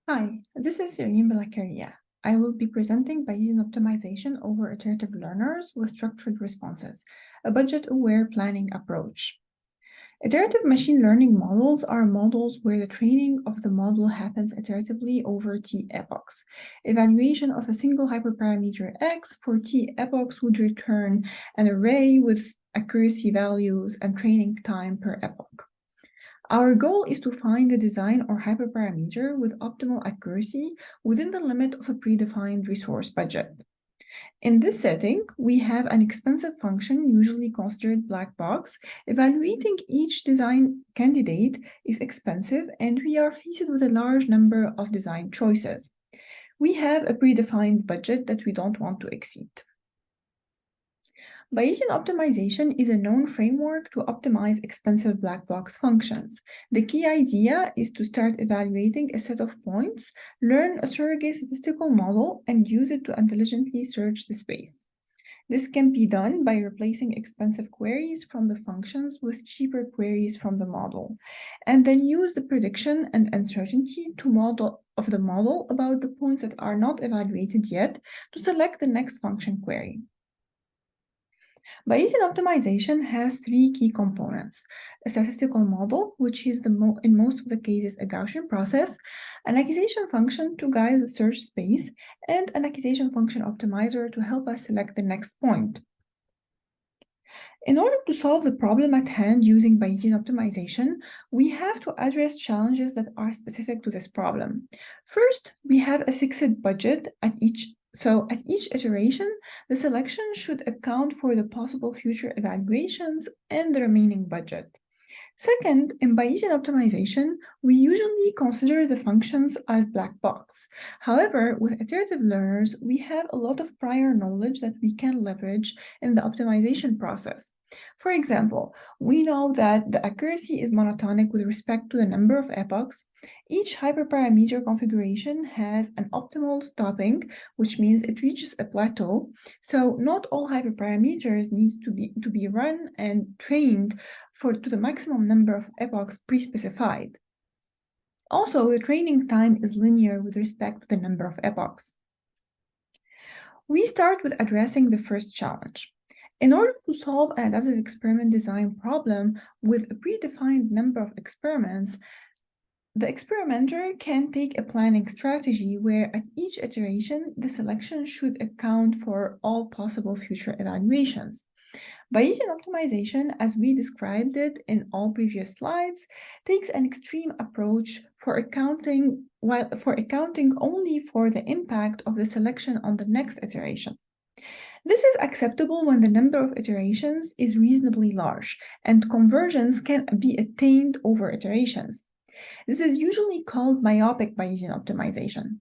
Hi, this is Serene Belakaria. I will be presenting Bayesian optimization over iterative learners with structured responses, a budget-aware planning approach. Iterative machine learning models are models where the training of the model happens iteratively over t epochs. Evaluation of a single hyperparameter x for t epochs would return an array with accuracy values and training time per epoch. Our goal is to find the design or hyperparameter with optimal accuracy within the limit of a predefined resource budget. In this setting, we have an expensive function, usually considered black box. Evaluating each design candidate is expensive, and we are faced with a large number of design choices. We have a predefined budget that we don't want to exceed. Bayesian optimization is a known framework to optimize expensive black box functions. The key idea is to start evaluating a set of points, learn a surrogate statistical model, and use it to intelligently search the space. This can be done by replacing expensive queries from the functions with cheaper queries from the model, and then use the prediction and uncertainty of the model about the points that are not evaluated yet to select the next function query. Bayesian optimization has three key components: a statistical model, which is in most of the cases a Gaussian process, an accusation function to guide the search space, and an accusation function optimizer to help us select the next point. In order to solve the problem at hand using Bayesian optimization, we have to address challenges that are specific to this problem. First, we have a fixed budget at each iteration, the selection should account for the possible future evaluations and the remaining budget. Second, in Bayesian optimization, we usually consider the functions as black box. However, with iterative learners, we have a lot of prior knowledge that we can leverage in the optimization process. For example, we know that the accuracy is monotonic with respect to the number of epochs. Each hyperparameter configuration has an optimal stopping, which means it reaches a plateau. So not all hyperparameters need to be run and trained to the maximum number of epochs pre-specified. Also, the training time is linear with respect to the number of epochs. We start with addressing the first challenge. In order to solve an adaptive experiment design problem with a predefined number of experiments, the experimenter can take a planning strategy where at each iteration, the selection should account for all possible future evaluations. Bayesian optimization, as we described it in all previous slides, takes an extreme approach for accounting only for the impact of the selection on the next iteration. This is acceptable when the number of iterations is reasonably large and convergence can be attained over iterations. This is usually called myopic Bayesian optimization.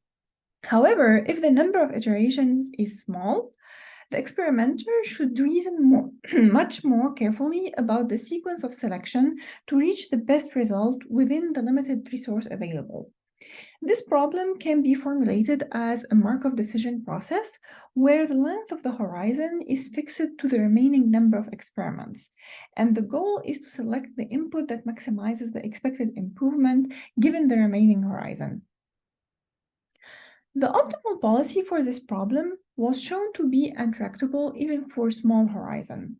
However, if the number of iterations is small, the experimenter should reason much more carefully about the sequence of selection to reach the best result within the limited resource available. This problem can be formulated as a Markov decision process where the length of the horizon is fixed to the remaining number of experiments, and the goal is to select the input that maximizes the expected improvement given the remaining horizon. The optimal policy for this problem was shown to be intractable even for small horizon.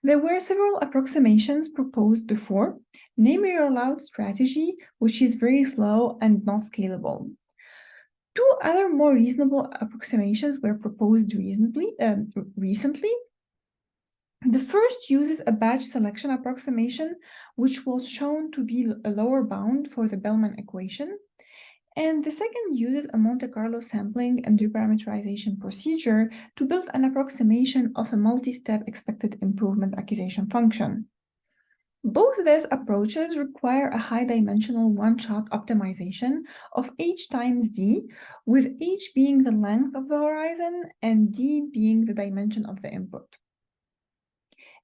There were several approximations proposed before, namely a rollout strategy, which is very slow and not scalable. Two other more reasonable approximations were proposed recently. The first uses a batch selection approximation, which was shown to be a lower bound for the Bellman equation. And the second uses a Monte Carlo sampling and reparameterization procedure to build an approximation of a multi-step expected improvement accusation function. Both these approaches require a high-dimensional one-shot optimization of h times d, with h being the length of the horizon and d being the dimension of the input.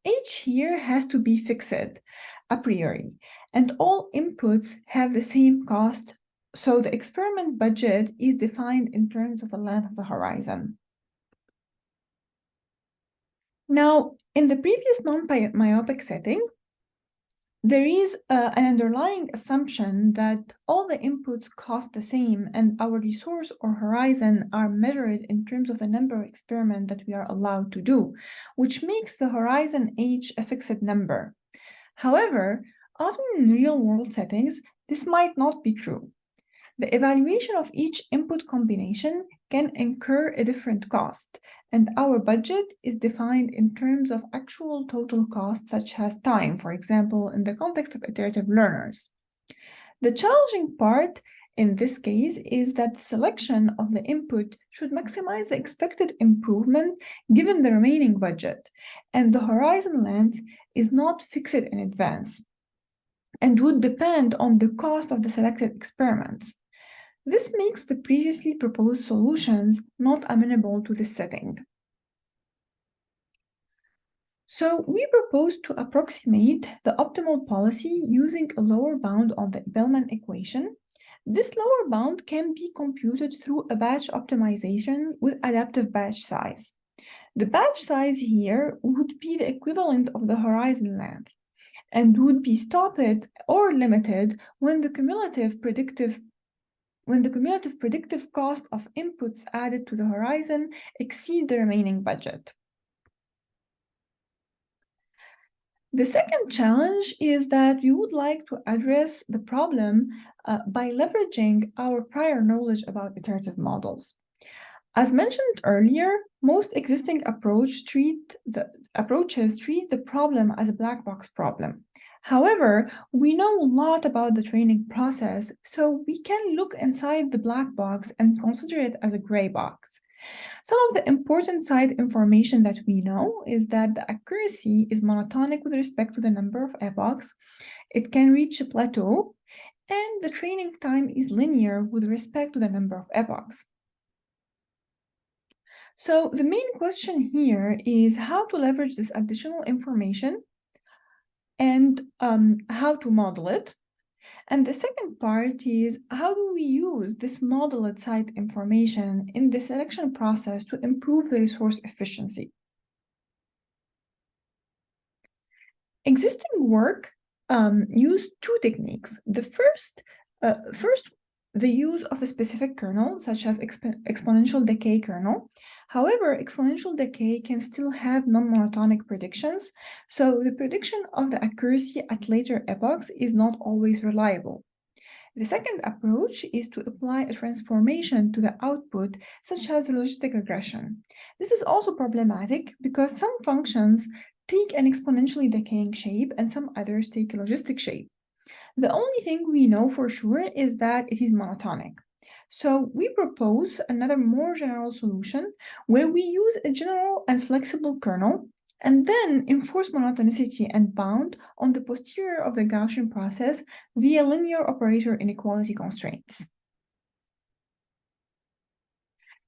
H here has to be fixed a priori, and all inputs have the same cost, so the experiment budget is defined in terms of the length of the horizon. Now, in the previous non-myopic setting, there is an underlying assumption that all the inputs cost the same and our resource or horizon are measured in terms of the number of experiments that we are allowed to do, which makes the horizon H a fixed number. However, often in real-world settings, this might not be true. The evaluation of each input combination can incur a different cost, and our budget is defined in terms of actual total cost, such as time, for example, in the context of iterative learners. The challenging part in this case is that the selection of the input should maximize the expected improvement given the remaining budget, and the horizon length is not fixed in advance and would depend on the cost of the selected experiments. This makes the previously proposed solutions not amenable to this setting. So we propose to approximate the optimal policy using a lower bound on the Bellman equation. This lower bound can be computed through a batch optimization with adaptive batch size. The batch size here would be the equivalent of the horizon length and would be stopped or limited when the cumulative predictive cost of inputs added to the horizon exceed the remaining budget. The second challenge is that we would like to address the problem by leveraging our prior knowledge about iterative models. As mentioned earlier, most existing approaches treat the problem as a black box problem. However, we know a lot about the training process, so we can look inside the black box and consider it as a gray box. Some of the important side information that we know is that the accuracy is monotonic with respect to the number of epochs. It can reach a plateau, and the training time is linear with respect to the number of epochs. So the main question here is how to leverage this additional information and how to model it. And the second part is how do we use this modeled site information in the selection process to improve the resource efficiency? Existing work used two techniques. The first, the use of a specific kernel, such as exponential decay kernel. However, exponential decay can still have non-monotonic predictions, so the prediction of the accuracy at later epochs is not always reliable. The second approach is to apply a transformation to the output, such as logistic regression. This is also problematic because some functions take an exponentially decaying shape and some others take a logistic shape. The only thing we know for sure is that it is monotonic. So we propose another more general solution where we use a general and flexible kernel and then enforce monotonicity and bound on the posterior of the Gaussian process via linear operator inequality constraints.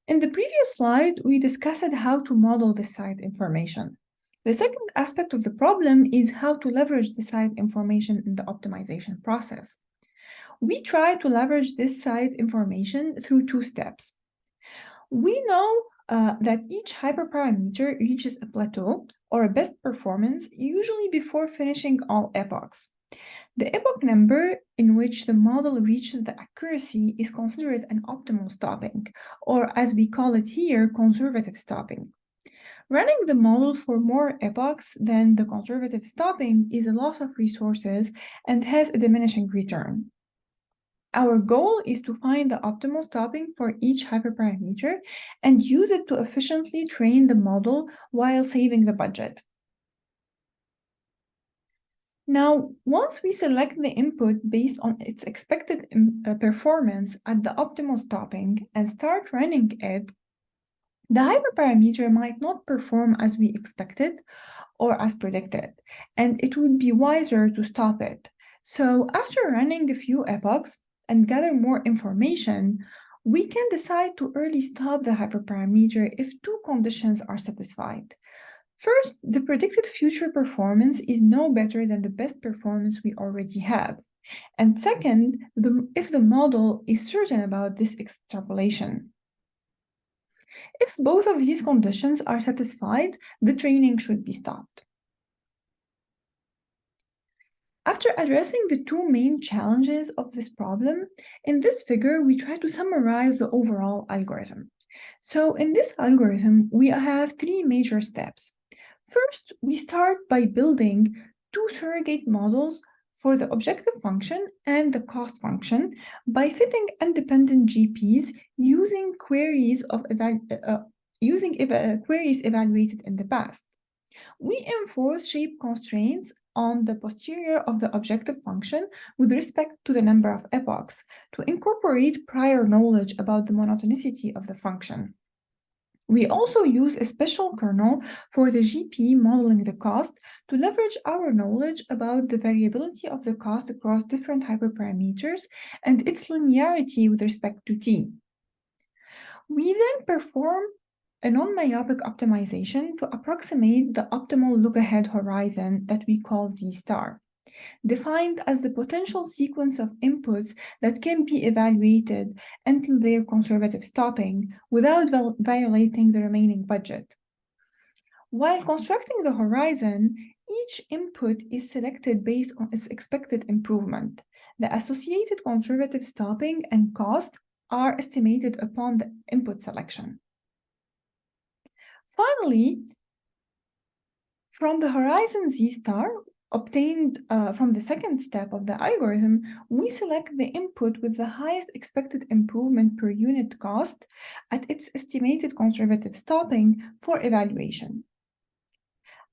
In the previous slide, we discussed how to model the site information. The second aspect of the problem is how to leverage the site information in the optimization process. We try to leverage this site information through two steps. We know that each hyperparameter reaches a plateau or a best performance usually before finishing all epochs. The epoch number in which the model reaches the accuracy is considered an optimal stopping, or as we call it here, conservative stopping. Running the model for more epochs than the conservative stopping is a loss of resources and has a diminishing return. Our goal is to find the optimal stopping for each hyperparameter and use it to efficiently train the model while saving the budget. Now, once we select the input based on its expected performance at the optimal stopping and start running it, the hyperparameter might not perform as we expected or as predicted, and it would be wiser to stop it. So after running a few epochs and gather more information, we can decide to early stop the hyperparameter if two conditions are satisfied. First, the predicted future performance is no better than the best performance we already have. And second, if the model is certain about this extrapolation. If both of these conditions are satisfied, the training should be stopped. After addressing the two main challenges of this problem, in this figure, we try to summarize the overall algorithm. So in this algorithm, we have three major steps. First, we start by building two surrogate models for the objective function and the cost function by fitting independent GPs using queries evaluated in the past. We enforce shape constraints on the posterior of the objective function with respect to the number of epochs to incorporate prior knowledge about the monotonicity of the function. We also use a special kernel for the GP modeling the cost to leverage our knowledge about the variability of the cost across different hyperparameters and its linearity with respect to t. We then perform a non-myopic optimization to approximate the optimal look-ahead horizon that we call Z star, defined as the potential sequence of inputs that can be evaluated until their conservative stopping without violating the remaining budget. While constructing the horizon, each input is selected based on its expected improvement. The associated conservative stopping and cost are estimated upon the input selection. Finally, from the horizon Z star obtained from the second step of the algorithm, we select the input with the highest expected improvement per unit cost at its estimated conservative stopping for evaluation.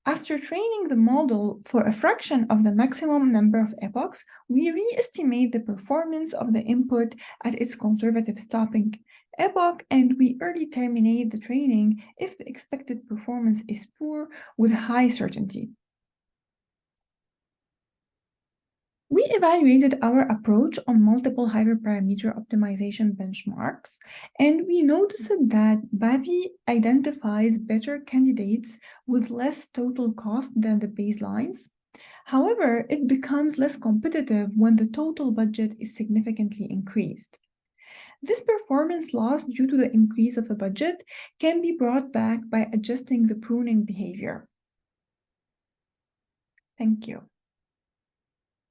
After training the model for a fraction of the maximum number of epochs, we re-estimate the performance of the input at its conservative stopping epoch, and we early terminate the training if the expected performance is poor with high certainty. We evaluated our approach on multiple hyperparameter optimization benchmarks, and we noticed that BAPI identifies better candidates with less total cost than the baselines. However, it becomes less competitive when the total budget is significantly increased. This performance loss due to the increase of the budget can be brought back by adjusting the pruning behavior. Thank you.